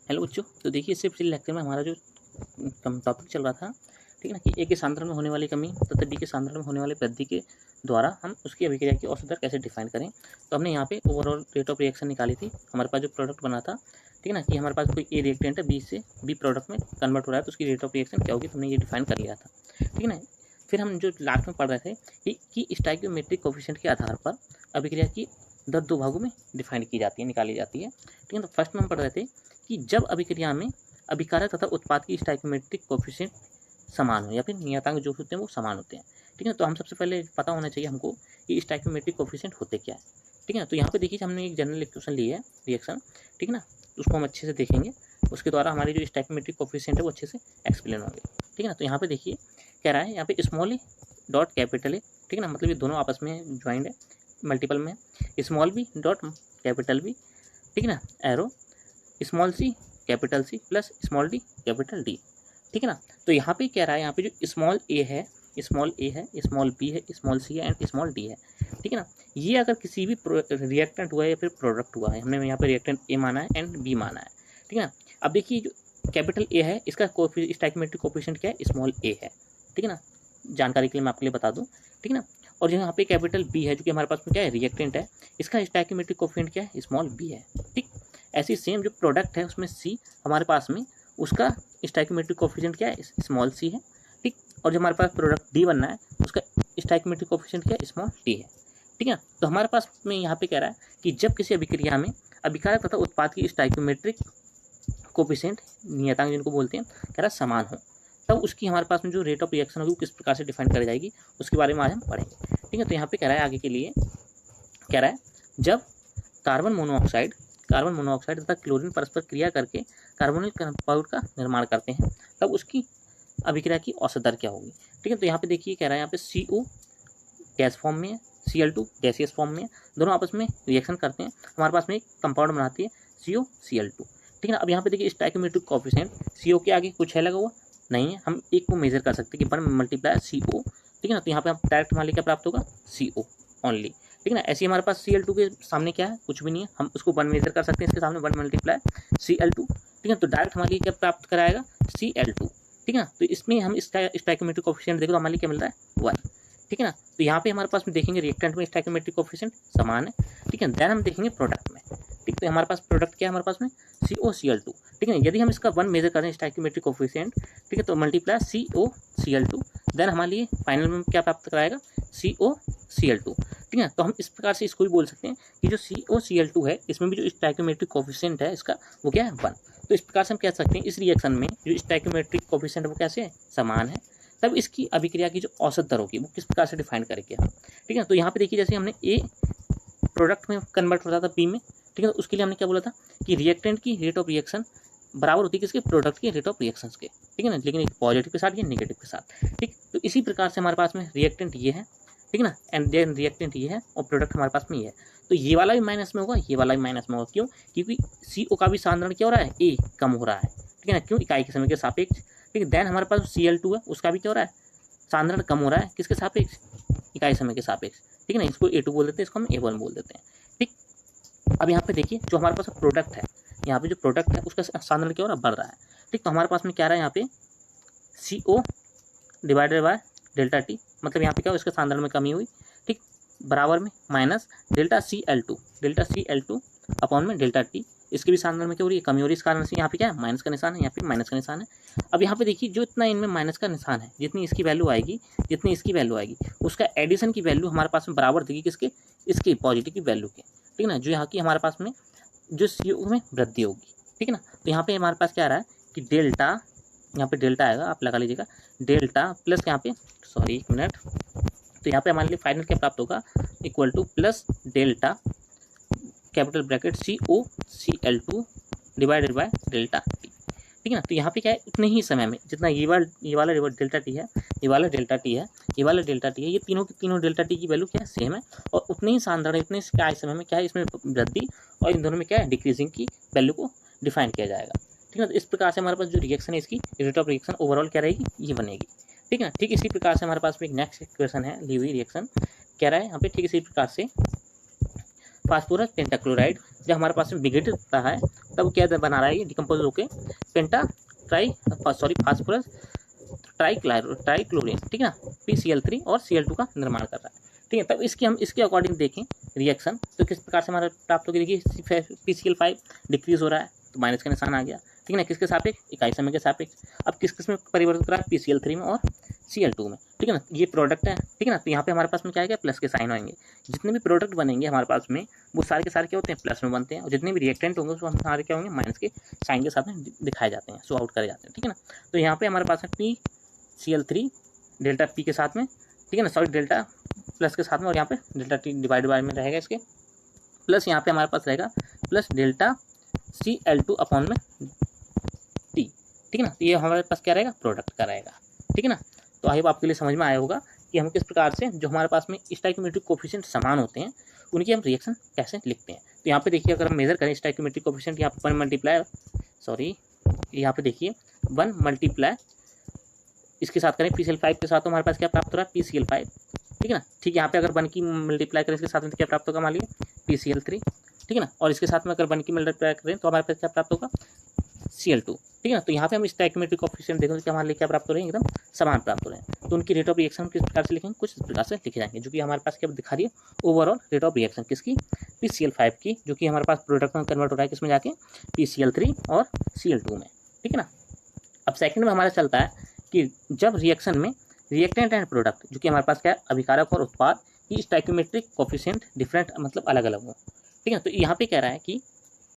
Hello बच्चों, तो देखिए इससे पिछले लेक्चर में हमारा जो टॉपिक चल रहा था, ठीक है ना, कि ए के सांद्रण में होने वाली कमी तथा बी के सांद्रण में होने वाली वृद्धि के द्वारा हम उसकी अभिक्रिया की औसत दर कैसे डिफाइन करें। तो हमने यहाँ पे ओवरऑल रेट ऑफ रिएक्शन निकाली थी। हमारे पास जो प्रोडक्ट बना था, ठीक है ना, कि हमारे पास कोई ए रिएक्टेंट है, बी से बी प्रोडक्ट में कन्वर्ट हो रहा है, तो उसकी रेट ऑफ रिएक्शन क्या होगी, तो हमने ये डिफाइन कर लिया था, ठीक है ना। फिर हम जो लास्ट में पढ़ रहे थे कि स्टाइकियोमेट्रिक कोफिशिएंट के आधार पर अभिक्रिया की दर दो भागों में डिफाइन की जाती है, निकाली जाती है, ठीक है। तो फर्स्ट में हम पढ़ रहे थे कि जब अभिक्रिया में अभिकारक तथा उत्पाद की स्टाइकियोमेट्रिक कोफिशिएंट समान हो या फिर नियतांक जो होते हैं वो समान होते हैं, ठीक है। तो हम सबसे पहले पता होना चाहिए हमको कि स्टाइकियोमेट्रिक कोफिशिएंट होते क्या है, ठीक है ना। तो यहाँ पे देखिए हमने एक जनरल इक्वेशन ली है रिएक्शन, ठीक है ना, उसको हम अच्छे से देखेंगे, उसके द्वारा हमारी जो स्टाइकियोमेट्रिक कोफिशिएंट है वो अच्छे से एक्सप्लेन होंगे, ठीक है ना। तो यहाँ पे देखिए कह रहा है यहाँ पे small A dot capital A, ठीक है ना, मतलब ये दोनों आपस में ज्वाइंट है, मल्टीपल में, small B dot capital B, ठीक है ना, arrow small C capital C plus small D capital D, ठीक है ना। तो यहाँ पे कह रहा है, यहाँ पे जो स्मॉल ए है, स्मॉल ए है, स्मॉल बी है, स्मॉल सी है एंड स्मॉल डी है, ठीक है ना। ये अगर किसी भी रिएक्टेंट हुआ है या फिर प्रोडक्ट हुआ है, हमने यहाँ पे रिएक्टेंट ए माना है एंड बी माना है, ठीक है ना। अब देखिए जो कैपिटल ए है इसका स्टाइकियोमेट्रिक कोफिशिएंट क्या है, स्मॉल ए है, ठीक है ना, जानकारी के लिए मैं आपके लिए बता दूँ, ठीक है ना। और जो यहाँ पे कैपिटल बी है जो कि हमारे पास में क्या है, रिएक्टेंट है, इसका स्टाइकियोमेट्रिक कोफिशिएंट क्या है, स्मॉल बी है, ठीक। ऐसी सेम जो प्रोडक्ट है उसमें सी हमारे पास में, उसका स्टाइकियोमेट्रिक कोफिशिएंट क्या है, स्मॉल सी है, ठीक। और जो हमारे पास प्रोडक्ट डी बनना है उसका स्टाइकियोमेट्रिक कोफिशिएंट क्या है, स्मॉल डी है, ठीक है ना। तो हमारे पास में यहाँ पे कह रहा है कि जब किसी अभिक्रिया में अभिकारक तथा उत्पाद की स्टाइकियोमेट्रिक कोफिशिएंट नियतांक जिनको बोलते हैं, कह रहा है समान हो, तब उसकी हमारे पास में जो रेट ऑफ रिएक्शन होगी वो किस प्रकार से डिफाइन करी जाएगी, उसके बारे में आज हम पढ़ेंगे, ठीक है। तो यहाँ पे कह रहा है आगे के लिए, कह रहा है जब कार्बन मोनोऑक्साइड तथा क्लोरीन परस्पर क्रिया करके कार्बोनिल कंपाउंड का निर्माण करते हैं, तब उसकी अभिक्रिया की औसत दर क्या होगी, ठीक है। तो यहाँ पे देखिए कह रहा है यहाँ पे CO गैस फॉर्म में है, Cl2 गैसियस फॉर्म में है, दोनों आपस में रिएक्शन करते हैं, हमारे पास में एक कंपाउंड बनाती है COCl2, ठीक है ना। अब यहाँ पे देखिए स्टाइकियोमेट्रिक कोफिशिएंट CO के आगे कुछ है लगा हुआ नहीं है, हम एक को मेजर कर सकते हैं कि 1 मल्टीप्लाई CO, ठीक है ना। तो यहाँ पे हम डायरेक्ट हमारे क्या प्राप्त होगा, CO ओनली, ठीक है ना। ऐसे हमारे पास Cl2 के सामने क्या है, कुछ भी नहीं है, हम उसको 1 मेजर कर सकते हैं, इसके सामने 1 मल्टीप्लाई Cl2, ठीक है। तो डायरेक्ट हमारे लिए क्या प्राप्त कराएगा, Cl2, ठीक है ना। तो इसमें हम इसका स्टाइकियोमेट्रिक कोफिशिएंट देखो तो हमारे लिए क्या मिल रहा है, 1, ठीक है ना। तो यहाँ पे हमारे पास में देखेंगे रिएक्टेंट में स्टाइकियोमेट्रिक कोफिशिएंट समान है, ठीक है। देन हम देखेंगे प्रोडक्ट में, ठीक। तो हमारे पास प्रोडक्ट क्या है, हमारे पास में COCl2, ठीक है ना। यदि हम इसका 1 मेजर करें स्टाइकियोमेट्रिक कोफिशिएंट, ठीक है, तो मल्टीप्लाई COCl2, देन हमारे लिए फाइनल में क्या प्राप्त कराएगा, COCl2, ठीक है। तो हम इस प्रकार से इसको भी बोल सकते हैं कि जो COCl2 है इसमें भी जो स्टाइकियोमेट्रिक कोफिशिएंट है इसका वो क्या है, 1। तो इस प्रकार से हम कह सकते हैं इस रिएक्शन में जो स्टाइकियोमेट्रिक कोफिशिएंट है वो कैसे है, समान है, तब इसकी अभिक्रिया की जो औसत दर होगी वो किस प्रकार से डिफाइन करेंगे हम, ठीक है। तो यहाँ पे देखिए जैसे हमने ए प्रोडक्ट में कन्वर्ट होता था बी में, ठीक है, तो उसके लिए हमने क्या बोला था कि रिएक्टेंट की रेट ऑफ रिएक्शन बराबर होती है किसके, प्रोडक्ट की रेट ऑफ रिएक्शंस के, ठीक है ना, लेकिन एक पॉजिटिव के साथ या नेगेटिव के साथ, ठीक। तो इसी प्रकार से हमारे पास में रिएक्टेंट ये है, ठीक है ना, एंड देन रिएक्टेंट ये है और प्रोडक्ट हमारे पास में ये है, तो ये वाला भी माइनस में होगा, ये वाला भी माइनस में होगा, क्यों, क्योंकि CO का भी सांद्रण क्या हो रहा है, ए कम हो रहा है, ठीक है ना, क्यों, इकाई के समय के सापेक्ष, ठीक है। देन हमारे पास Cl2 है, उसका भी क्या हो रहा है, सांद्रण कम हो रहा है, किसके सापेक्ष, इकाई समय के सापेक्ष, ठीक है ना। इसको A2 बोल देते हैं, इसको हम A1 बोल देते हैं, ठीक। अब यहाँ पे देखिए जो हमारे पास प्रोडक्ट है, यहाँ पे जो प्रोडक्ट है उसका सांद्रण क्या हो रहा है, बढ़ रहा है, ठीक। तो हमारे पास में क्या रहा है यहाँ पे CO divided by delta T, मतलब यहाँ पे क्या हो, इसके सांद्रण में कमी हुई, ठीक, बराबर में माइनस डेल्टा CL2 अपॉन में डेल्टा T, इसके भी सांद्रण में क्या हो रही है, कमी हो रही है, इस कारण से यहाँ पे क्या है, माइनस का निशान है, यहाँ पे माइनस का निशान है। अब यहाँ पे देखिए जो इतना इनमें माइनस का निशान है, जितनी इसकी वैल्यू आएगी, जितनी इसकी वैल्यू आएगी, उसका एडिशन की वैल्यू हमारे पास में बराबर देगी किसके, इसकी पॉजिटिव की वैल्यू के, ठीक है ना, जो यहाँ की हमारे पास में जो CO में वृद्धि होगी, ठीक है ना। तो यहाँ पे हमारे पास क्या आ रहा है कि डेल्टा, यहाँ पे डेल्टा आएगा, आप लगा लीजिएगा, डेल्टा प्लस यहाँ पे, सॉरी एक मिनट, तो यहाँ पे हमारे लिए फाइनल क्या प्राप्त होगा, equal two plus delta capital bracket COCl2 divided by delta T, ठीक है ना। तो यहाँ पे क्या है, उतने ही समय में जितना ये वाला डेल्टा T है, ये वाला डेल्टा T है, ये वाला डेल्टा T है, ये तीनों की तीनों डेल्टा T की वैल्यू क्या है, सेम है, और उतने ही सांद्रण इतने क्या समय में क्या है, इसमें वृद्धि और इन दोनों में क्या है, डिक्रीजिंग की वैल्यू को डिफाइन किया जाएगा, ठीक है ना। तो इस प्रकार से हमारे पास जो रिएक्शन है इसकी रेट ऑफ रिएक्शन ओवरऑल क्या रहेगी, ये बनेगी, ठीक है ना। ठीक इसी प्रकार से हमारे पास में एक नेक्स्ट इक्वेशन है ली हुई रिएक्शन, कह रहा है यहाँ पे ठीक इसी प्रकार से फास्फोरस पेंटाक्लोराइड जब हमारे पास में विघटित होता है तब क्या बना रहा है ये डिकम्पोज होके पेंटा फास्फोरस ट्राइक्लोरीन, ठीक है ना, PCl3 और Cl2 का निर्माण कर रहा है, ठीक है। तब इसके अकॉर्डिंग देखें रिएक्शन तो किस प्रकार से हमारा प्राप्त होगी। देखिए PCl5 डिक्रीज हो रहा है तो माइनस का निशान आ गया, ठीक है ना, किसके सापेक्ष, इकाई समय के सापेक्ष। अब किस में परिवर्तित कर रहा है, PCl3 में और Cl2 में, ठीक है ना। ये प्रोडक्ट है, ठीक है ना, तो यहाँ पे हमारे पास में क्या आएगा, प्लस के साइन होंगे। जितने भी प्रोडक्ट बनेंगे हमारे पास में वो सारे के सारे क्या होते हैं, प्लस में बनते हैं, और जितने भी रिएक्टेंट होंगे वो हमारे क्या होंगे, माइनस के साइन के साथ में दिखाए जाते हैं, शो आउट करे जाते हैं, ठीक है ना। तो यहाँ पे हमारे पास है PCl3 डेल्टा P के साथ में, ठीक है ना, सॉरी डेल्टा प्लस के साथ में, और यहाँ पे डेल्टा T डिवाइड में रहेगा इसके, प्लस यहाँ पे हमारे पास रहेगा प्लस डेल्टा Cl2 अपॉन में T, ठीक है ना। तो ये हमारे पास क्या रहेगा, प्रोडक्ट का रहेगा, ठीक है ना। तो आई होप आपके लिए समझ में आया होगा कि हम किस प्रकार से जो हमारे पास में स्टोइकियोमेट्रिक कोफिशिएंट समान होते हैं उनकी हम रिएक्शन कैसे लिखते हैं। तो यहाँ पे देखिए अगर हम मेजर करें स्टोइकियोमेट्रिक कोफिशिएंट, यहाँ पे 1 देखिए 1 मल्टीप्लाई इसके साथ करें PCl5 के साथ तो हमारे पास क्या प्राप्त हो रहा है, PCl5, ठीक है ना। ठीक यहाँ पे अगर 1 की मल्टीप्लाई करें इसके साथ में तो क्या प्राप्त होगा, मान लीजिए PCl3, ठीक है ना, और इसके साथ में अगर 1 की मल्टीप्लाई करें तो हमारे पास क्या प्राप्त होगा, Cl2, ठीक है ना। तो यहाँ पे हम स्टोइकियोमेट्रिक कोफिशिएंट देखें तो हमारे लिए क्या प्राप्त हो रहे हैं, एकदम समान प्राप्त हो रहे हैं। तो उनकी रेट ऑफ रिएक्शन किस प्रकार से लिखेंगे, कुछ इस प्रकार से लिखे जाएंगे, जो कि हमारे पास क्या दिखा रही है, ओवरऑल रेट ऑफ रिएक्शन किसकी, PCl5 की, जो कि हमारे पास प्रोडक्ट में कन्वर्ट हो रहा है किसमें जाके, PCl3 और Cl2 में, ठीक है ना। अब सेकंड में हमारा चलता है कि जब रिएक्शन में रिएक्टेंट एंड प्रोडक्ट, जो कि हमारे पास क्या है, अभिकारक और उत्पाद की स्टोइकियोमेट्रिक कोफिशिएंट डिफरेंट मतलब अलग अलग हो, ठीक है। तो यहाँ पे कह रहा है कि